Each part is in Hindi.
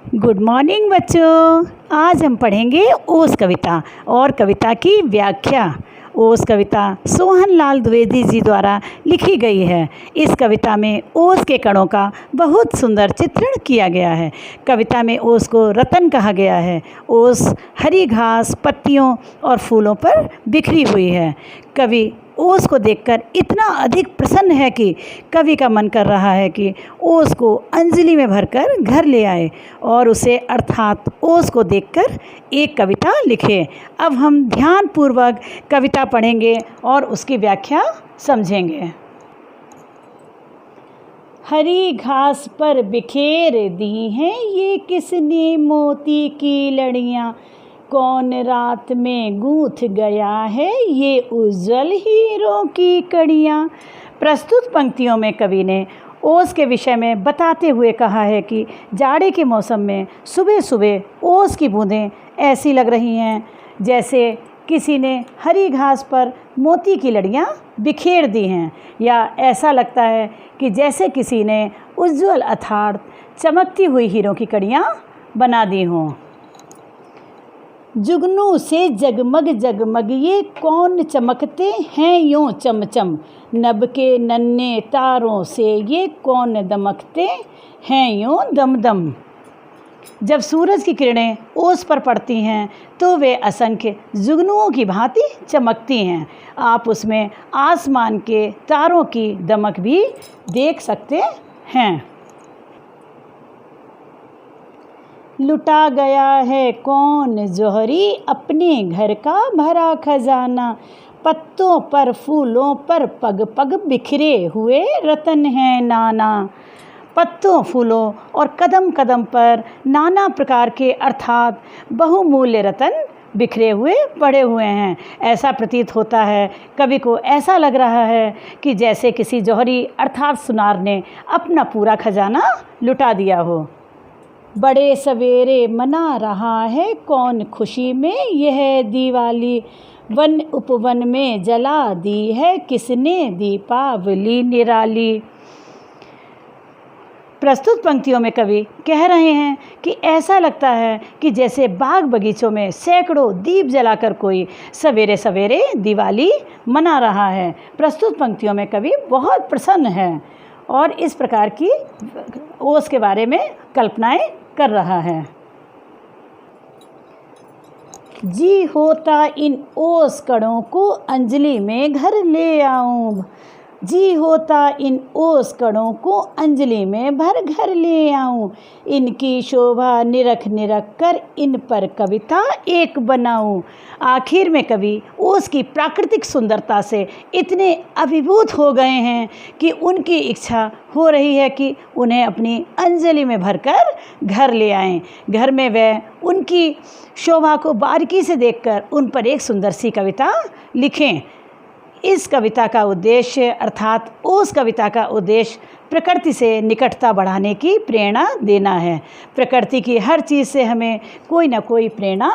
गुड मॉर्निंग बच्चों। आज हम पढ़ेंगे ओस कविता और कविता की व्याख्या। ओस कविता सोहन लाल द्विवेदी जी द्वारा लिखी गई है। इस कविता में ओस के कणों का बहुत सुंदर चित्रण किया गया है। कविता में ओस को रतन कहा गया है। ओस हरी घास, पत्तियों और फूलों पर बिखरी हुई है। कवि ओस को देखकर इतना अधिक प्रसन्न है कि कवि का मन कर रहा है कि ओस को अंजलि में भरकर घर ले आए और उसे अर्थात ओस को देखकर एक कविता लिखे। अब हम ध्यानपूर्वक कविता पढ़ेंगे और उसकी व्याख्या समझेंगे। हरी घास पर बिखेर दी हैं ये किसने मोती की लड़ियाँ, कौन रात में गूंथ गया है ये उज्जवल हीरों की कड़ियाँ। प्रस्तुत पंक्तियों में कवि ने ओस के विषय में बताते हुए कहा है कि जाड़े के मौसम में सुबह सुबह ओस की बूंदें ऐसी लग रही हैं जैसे किसी ने हरी घास पर मोती की लड़ियाँ बिखेर दी हैं, या ऐसा लगता है कि जैसे किसी ने उज्जवल अर्थात चमकती हुई हीरों की कड़ियाँ बना दी हों। जुगनू से जगमग जगमग ये कौन चमकते हैं यूं चमचम, नभ के नन्हे तारों से ये कौन दमकते हैं यूं दमदम। जब सूरज की किरणें ओस पर पड़ती हैं तो वे असंख्य जुगनुओं की भांति चमकती हैं। आप उसमें आसमान के तारों की दमक भी देख सकते हैं। लुटा गया है कौन जौहरी अपने घर का भरा खजाना, पत्तों पर फूलों पर पग पग बिखरे हुए रतन हैं नाना। पत्तों, फूलों और कदम कदम पर नाना प्रकार के अर्थात बहुमूल्य रतन बिखरे हुए पड़े हुए हैं। ऐसा प्रतीत होता है, कवि को ऐसा लग रहा है कि जैसे किसी जौहरी अर्थात सुनार ने अपना पूरा खजाना लुटा दिया हो। बड़े सवेरे मना रहा है कौन खुशी में यह दिवाली, वन उपवन में जला दी है किसने दीपावली निराली। प्रस्तुत पंक्तियों में कवि कह रहे हैं कि ऐसा लगता है कि जैसे बाग बगीचों में सैकड़ों दीप जलाकर कोई सवेरे सवेरे दिवाली मना रहा है। प्रस्तुत पंक्तियों में कवि बहुत प्रसन्न है और इस प्रकार की ओस के बारे में कल्पनाएं कर रहा है। जी होता इन ओस कणों को अंजलि में घर ले आऊं, जी होता इन ओस कणों को अंजलि में भर घर ले आऊं, इनकी शोभा निरख निरख कर इन पर कविता एक बनाऊं। आखिर में कवि ओस की प्राकृतिक सुंदरता से इतने अभिभूत हो गए हैं कि उनकी इच्छा हो रही है कि उन्हें अपनी अंजलि में भरकर घर ले आएं। घर में वह उनकी शोभा को बारीकी से देखकर उन पर एक सुंदर सी कविता लिखें। इस कविता का उद्देश्य अर्थात ओस कविता का उद्देश्य प्रकृति से निकटता बढ़ाने की प्रेरणा देना है। प्रकृति की हर चीज़ से हमें कोई ना कोई प्रेरणा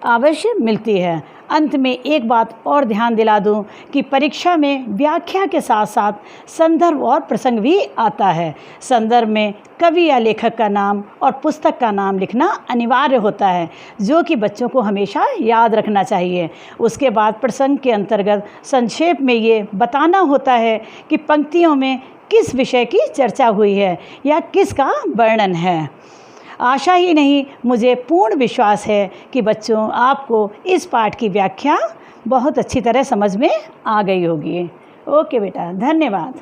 अवश्य मिलती है। अंत में एक बात और ध्यान दिला दूं कि परीक्षा में व्याख्या के साथ साथ संदर्भ और प्रसंग भी आता है। संदर्भ में कवि या लेखक का नाम और पुस्तक का नाम लिखना अनिवार्य होता है, जो कि बच्चों को हमेशा याद रखना चाहिए। उसके बाद प्रसंग के अंतर्गत संक्षेप में ये बताना होता है कि पंक्तियों में किस विषय की चर्चा हुई है या किसका वर्णन है। आशा ही नहीं, मुझे पूर्ण विश्वास है कि बच्चों आपको इस पाठ की व्याख्या बहुत अच्छी तरह समझ में आ गई होगी। ओके बेटा, धन्यवाद।